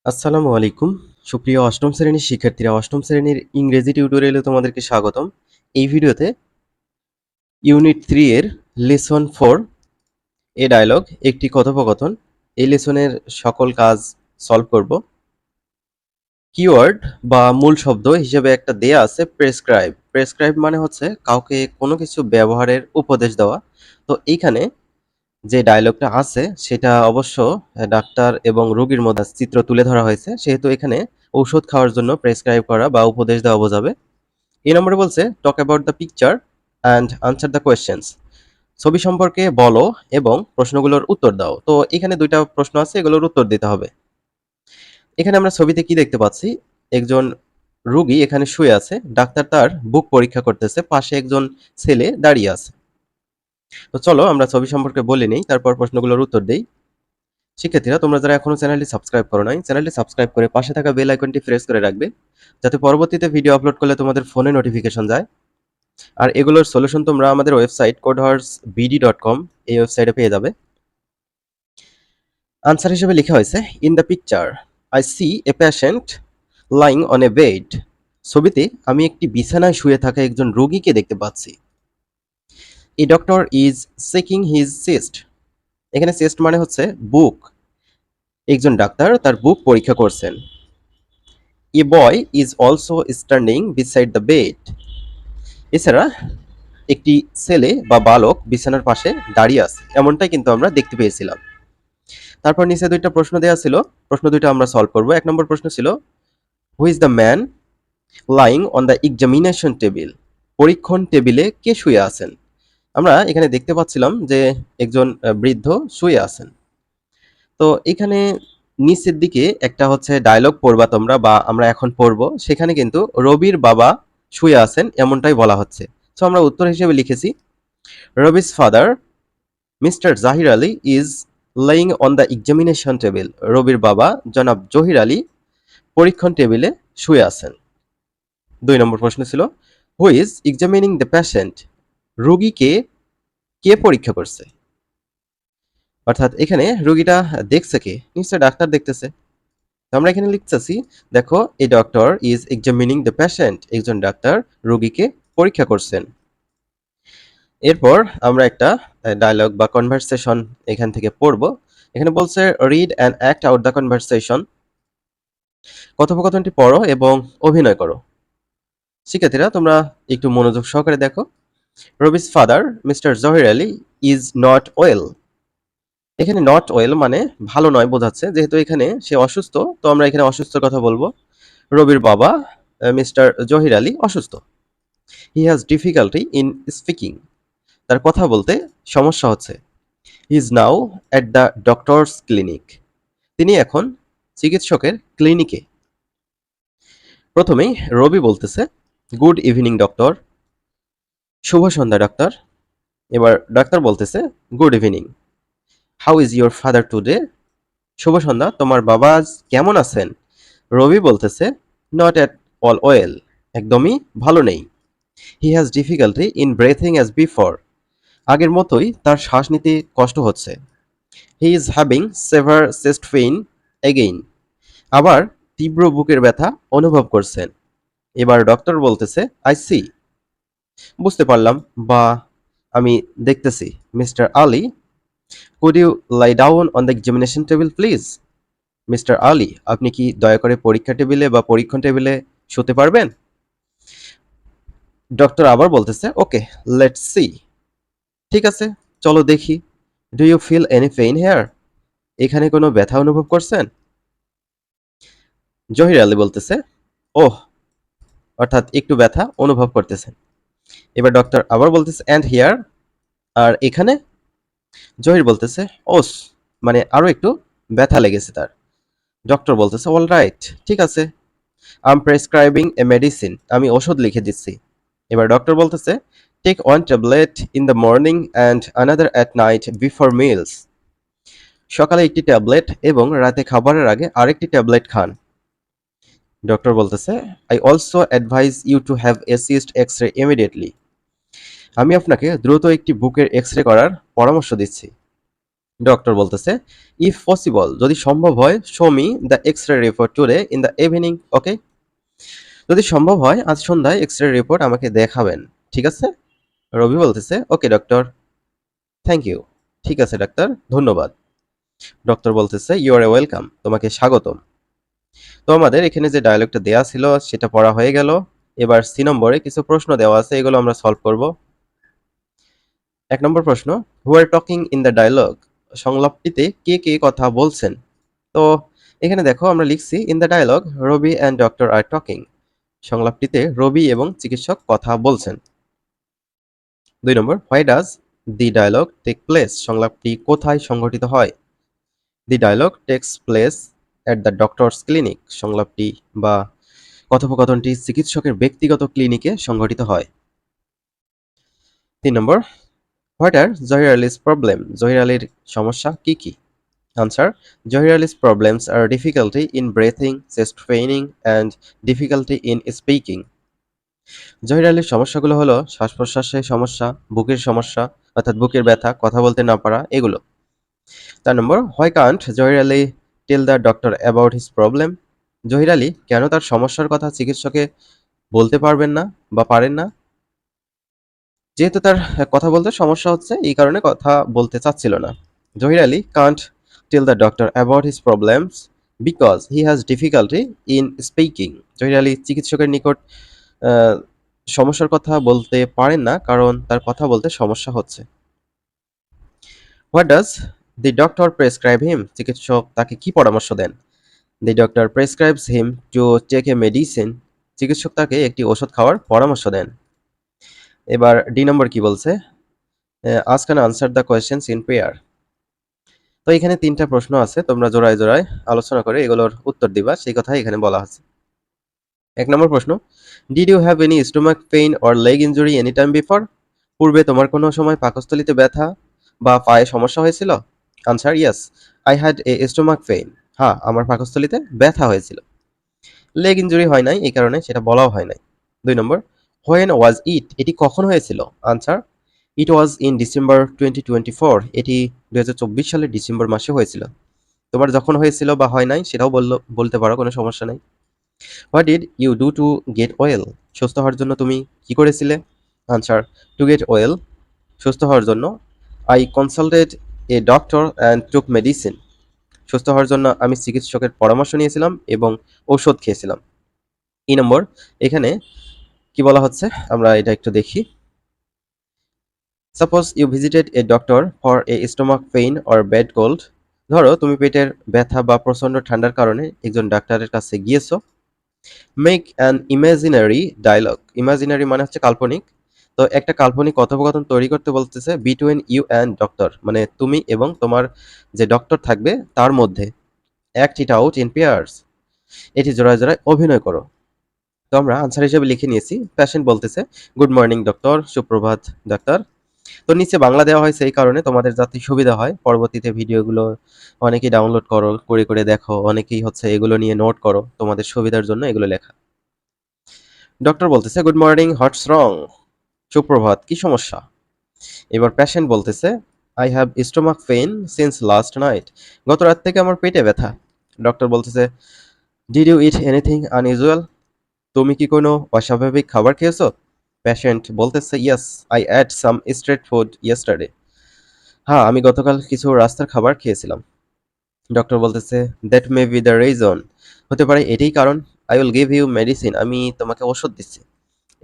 আসসালামু আলাইকুম সুপ্রিয় অষ্টম শ্রেণীর শিক্ষার্থীরা অষ্টম শ্রেণীর ইংরেজি টিউটোরিয়ালে তোমাদেরকে স্বাগতম। এই ভিডিওতে ইউনিট 3 এর লেসন 4 এ ডায়লগ একটি কথোপকথন এই লেসনের সকল কাজ সলভ করব। কিওয়ার্ড বা মূল শব্দ হিসেবে একটা দেয়া আছে প্রেসক্রাইব। প্রেসক্রাইব মানে হচ্ছে কাউকে কোনো কিছু ব্যবহারের উপদেশ দেওয়া। তো এইখানে যে ডায়লগটা আছে সেটা অবশ্য ডাক্তার এবং রোগীর মধ্যে চিত্র তুলে ধরা হয়েছে, সেহেতু এখানে ঔষধ খাওয়ার জন্য প্রেসক্রাইব করা বা উপদেশ দেওয়া বোঝাবে। এই নম্বরে বলছে talk about the picture and answer the questions. ছবি সম্পর্কে বলো এবং প্রশ্নগুলোর উত্তর দাও। তো এখানে দুইটা প্রশ্ন আছে, এগুলোর উত্তর দিতে হবে। এখানে আমরা ছবিতে কি দেখতে পাচ্ছি, একজন রোগী এখানে শুয়ে আছে, ডাক্তার তার বুক পরীক্ষা করতেছে, পাশে একজন ছেলে দাঁড়িয়ে আছে। তো চলো আমরা ছবি সম্পর্কে বলে নেই, তারপর প্রশ্নগুলোর উত্তর দেই। শিক্ষার্থীরা, তোমরা যারা এখনো চ্যানেলটি সাবস্ক্রাইব করো নাই, চ্যানেলটি সাবস্ক্রাইব করে পাশে থাকা বেল আইকনটি প্রেস করে রাখবে, যাতে পরবর্তীতে ভিডিও আপলোড করলে তোমাদের ফোনে নোটিফিকেশন যায়। আর এগুলোর সলিউশন তোমরা আমাদের ওয়েবসাইট codehorsebd.com এই ওয়েবসাইটে পেয়ে যাবে। আনসার হিসেবে লেখা হয়েছে in the picture I see a patient lying on a bed. ছবিতে আমি একটি বিছানায় শুয়ে থাকা একজন রোগীকে দেখতে পাচ্ছি। A doctor is checking his chest. এখানে চেস্ট মানে হচ্ছে বুক। একজন ডাক্তার তার বুক পরীক্ষা করছেন। A boy is also standing beside the bed. এছাড়া একটি ছেলে বা বালক বিছানার পাশে দাঁড়িয়ে আছে, এমনটাই কিন্তু আমরা দেখতে পেয়েছিলাম। তারপর নিচে দুইটা প্রশ্ন দেওয়া ছিল, প্রশ্ন দুইটা আমরা সলভ করব। এক নম্বর প্রশ্ন ছিল who is the man lying on the examination table. পরীক্ষণ টেবিলে কে শুয়ে আছেন? আমরা এখানে দেখতে পাচ্ছিলাম যে একজন বৃদ্ধ শুয়ে আছেন। তো এখানে নিচের দিকে একটা হচ্ছে ডায়লগ পড়বা তোমরা, বা আমরা এখন পড়বো, সেখানে কিন্তু রবির বাবা শুয়ে আছেন এমনটাই বলা হচ্ছে। সো আমরা উত্তর হিসেবে লিখেছি Rabi's father mister Zahir Ali is laying on the examination table. রবির বাবা জনাব জহির আলী পরীক্ষণ টেবিলে শুয়ে আছেন। 2 নম্বর প্রশ্ন ছিল who is examining the patient. রোগীকে কে পরীক্ষা করছে? অর্থাৎ এখানে রোগীটা দেখছে কে? নিশ্চয় ডাক্তার দেখতেছে। আমরা এখানে লিখতেছি, দেখো এ doctor is examining the patient. একজন ডাক্তার রোগীকে পরীক্ষা করছেন। এরপর আমরা একটা ডায়লগ বা কনভারসেশন এখান থেকে পড়ব। এখানে বলছে read and act out the conversation. কথোপকথনটি পড়ো এবং অভিনয় করো। শিক্ষার্থীরা, তোমরা একটু মনোযোগ সহকারে দেখো। Rubik's father mister Zahir Ali is not well. এখানে নট ওয়েল মানে ভালো নয় বোঝাচ্ছে, যেহেতু এখানে সে অসুস্থ, তো আমরা এখানে অসুস্থর কথা বলবো। রবির বাবা মিস্টার জহির আলী অসুস্থ। He has difficulty in speaking. তার কথা বলতে সমস্যা হচ্ছে। He is now at the doctor's clinic. তিনি এখন চিকিৎসকের ক্লিনিকে। প্রথমেই রবি বলতেছে গুড ইভিনিং ডক্টর। শুভ সন্ধ্যা ডাক্তার। এবার ডাক্তার বলতেছে good evening. How is your father today. শুভ সন্ধ্যা, তোমার বাবা আজ কেমন আছেন? রবি বলতেছে নট অ্যাট অল ওয়েল। একদমই ভালো নেই। He has difficulty in breathing as before. আগের মতোই তার শ্বাস নিতে কষ্ট হচ্ছে। He is having severe chest pain again. আবার তীব্র বুকের ব্যথা অনুভব করছেন। এবার ডক্টর বলতেছে আই সি। বুঝতে পারলাম, বা আমি দেখতেছি। Mister Ali, could you lie down on the examination table please. Mister Ali, আপনি কি দয়া করে পরীক্ষা টেবিলে বা পরীক্ষণ টেবিলে শুতে পারবেন? ডক্টর আবার বলতেছে ওকে, লেটস সি। ঠিক আছে, চলো দেখি। Do you feel any pain here. এখানে কোনো ব্যথা অনুভব করছেন? জহির আলী বলতেছে ওহ, অর্থাৎ একটু ব্যথা অনুভব করতেছেন। এবার ডক্টর আবার বলতেছে অ্যান্ড হিয়ার। আর এখানে? জহির বলতেছে ওস, মানে আরো একটু ব্যথা লেগেছে তার। ডক্টর বলতেছে অল রাইট, ঠিক আছে। I am prescribing a medicine. আমি ওষুধ লিখে দিচ্ছি। এবার ডক্টর বলতেছে take one tablet in the morning and another at night before meals. সকালে একটি ট্যাবলেট এবং রাতে খাবারের আগে আরেকটি ট্যাবলেট খান। ডক্টর বলতেছে I also advise you to have a chest x-ray immediately. আমি আপনাকে দ্রুত একটি বুকের এক্স-রে করার পরামর্শ দিচ্ছি। ডক্টর বলতেছে, ইফ পসিবল, যদি সম্ভব হয়, show me the X-ray report today in the evening, okay? যদি সম্ভব হয় আজ সন্ধ্যায় এক্স-রে রিপোর্ট আমাকে দেখাবেন, ঠিক আছে? রবি বলতেছে, ওকে ডক্টর, থ্যাংক ইউ। ঠিক আছে ডাক্তার, ধন্যবাদ। ডক্টর বলতেছে, ইউ আর ওয়েলকাম, তোমাকে স্বাগতম। তো আমাদের এখানে যে ডায়ালগটা দেয়া ছিল সেটা পড়া হয়ে গেল। এবার সি নম্বরে কিছু প্রশ্ন দেওয়া আছে, এগুলো আমরা সলভ করব। ১ নম্বর প্রশ্ন, who are talking in the dialogue? সংলাপটিতে কে কে কথা বলছেন? তো এখানে দেখো আমরা লিখছি, in the dialogue Ravi and doctor are talking. সংলাপটিতে রবি এবং চিকিৎসক কথা বলছেন। ২ নম্বর, why does the dialogue take place? সংলাপটি কোথায় সংঘটিত হয়? The dialogue takes place at the doctor's clinic. সংলাপটি বা কথোপকথনটি চিকিৎসকের ব্যক্তিগত ক্লিনিকে সংঘটিত হয়। ৩ নম্বর, what are Zahir Ali's problem? Zahir আলীর সমস্যা কি কি? Answer, Zahir Ali's problems are difficulty in breathing, chest paining and difficulty in speaking. Zahir আলীর সমস্যাগুলো হলো শ্বাস প্রশ্বাসের সমস্যা, বুকের সমস্যা অর্থাৎ বুকের ব্যথা, কথা বলতে না পারা, এগুলো। ৪ নম্বর, why can't Zahir Ali tell the doctor about his problem? Zahir Ali কেন তার সমস্যার কথা চিকিৎসকে বলতে পারবেন না বা পারেন না? যেহেতু তার কথা বলতে সমস্যা হচ্ছে, এই কারণে কথা বলতে চাচ্ছিল না। Zahir Ali can't tell the doctor about his problems because he has difficulty in speaking. Zahir Ali চিকিৎসকের নিকট আহ, সমস্যার কথা বলতে পারেন না কারণ তার কথা বলতে সমস্যা হচ্ছে। What does the doctor prescribe him? চিকিৎসক তাকে কি পরামর্শ দেন? The doctor prescribes him to take a medicine. চিকিৎসক তাকে একটি ওষুধ খাওয়ার পরামর্শ দেন। এবার ডি নম্বর কি বলছে? Ask and answer the questions in pair. তো এখানে ৩টা প্রশ্ন আছে, তোমরা জোড়ায় জোড়ায় আলোচনা করে এগুলোর উত্তর দিবা, সেই কথাই এখানে বলা আছে। ১ নম্বর প্রশ্ন, did you have any stomach pain or leg injury any time before? পূর্বে তোমার কোনো সময় পাকস্থলীতে ব্যথা বা পায়ে সমস্যা হয়েছিল? Answer, yes, I had a stomach pain. হ্যাঁ, আমার পাকস্থলীতে ব্যথা হয়েছিল। লেগ ইনজুরি হয় নাই, এই কারণে সেটা বলাও হয় নাই। ২ নম্বর, হোয়েন ওয়াজ ইট? এটি কখন হয়েছিল? Answer, it was in December 2024। এটি 2024 সালের ডিসেম্বর মাসে হয়েছিল। তোমার যখন হয়েছিল বা হয় নাই সেটাও বলতে পারো, কোনো সমস্যা নাই। What did you do to get well? সুস্থ হওয়ার জন্য তুমি কি করেছিলে? আনসার, টু গেট ওয়েল, সুস্থ হওয়ার জন্য, I consulted a doctor and took medicine. সুস্থ হওয়ার জন্য আমি চিকিৎসকের পরামর্শ নিয়েছিলাম এবং ঔষধ খেয়েছিলাম। ই নম্বর, এখানে কি বলা হচ্ছে আমরা এটা একটু দেখি। Suppose you visited a doctor for a stomach pain or bad cold. ধরো তুমি পেটের ব্যথা বা প্রচণ্ড ঠান্ডার কারণে একজন ডাক্তারের কাছে গিয়েছো। Make an imaginary dialogue. Imaginary মানে হচ্ছে কাল্পনিক। তো একটা কাল্পনিক কথোপকথন তৈরি করতে বলতেছে বিটুইন ইউ অ্যান্ড ডক্টর, মানে তুমি এবং তোমার যে ডক্টর থাকবে তার মধ্যে। Act it out in pairs. এটি জোড়ায় জোড়ায় অভিনয় করো। তো আমরা আনসার হিসেবে লিখে নিয়েছি, পেশেন্ট বলতেছে, গুড মর্নিং ডক্টর, সুপ্রভাত ডাক্তার। তো নিচে বাংলা দেওয়া হয়েছে এই কারণে তোমাদের যাতে সুবিধা হয়, পরবর্তীতে ভিডিওগুলো অনেকেই ডাউনলোড করো, করে দেখো, অনেকেই হচ্ছে এগুলো নিয়ে নোট করো, তোমাদের সুবিধার জন্য এগুলো লেখা। ডক্টর বলতেছে, গুড মর্নিং, হোয়াটস রং? সুপ্রভাত, কি সমস্যা? এবার পেশেন্ট বলতেছে, I have stomach pain since last night. গত রাত থেকে আমার পেটে ব্যথা। ডক্টর বলতেছে, did you eat anything unusual? তুমি কি কোনো অস্বাভাবিক খাবার খেয়েছো? পেশেন্ট বলতেছে, yes, I had some street food yesterday. হ্যাঁ, আমি গতকাল কিছু রাস্তার খাবার খেয়েছিলাম। ডক্টর বলতেছে, that may be the reason. হতে পারে এটাই কারণ। I will give you medicine. আমি তোমাকে ওষুধ দিচ্ছি।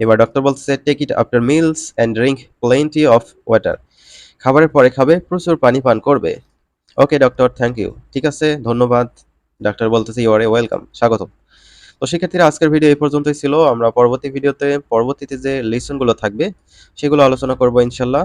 এবার ডক্টর বলতেছে, take it after meals and drink plenty of water. খাবারের পরে খাবে, প্রচুর পানি পান করবে। Okay doctor, thank you. ঠিক আছে, ধন্যবাদ। ডাক্তার বলতেছে, ইউ আর এ ওয়েলকাম, স্বাগতম। তো সেক্ষেত্রে আজকের ভিডিও এই পর্যন্তই ছিল। আমরা পরবর্তী ভিডিওতে পরবর্তীতে যে লেসনগুলো থাকবে সেগুলো আলোচনা করবো ইনশাল্লাহ।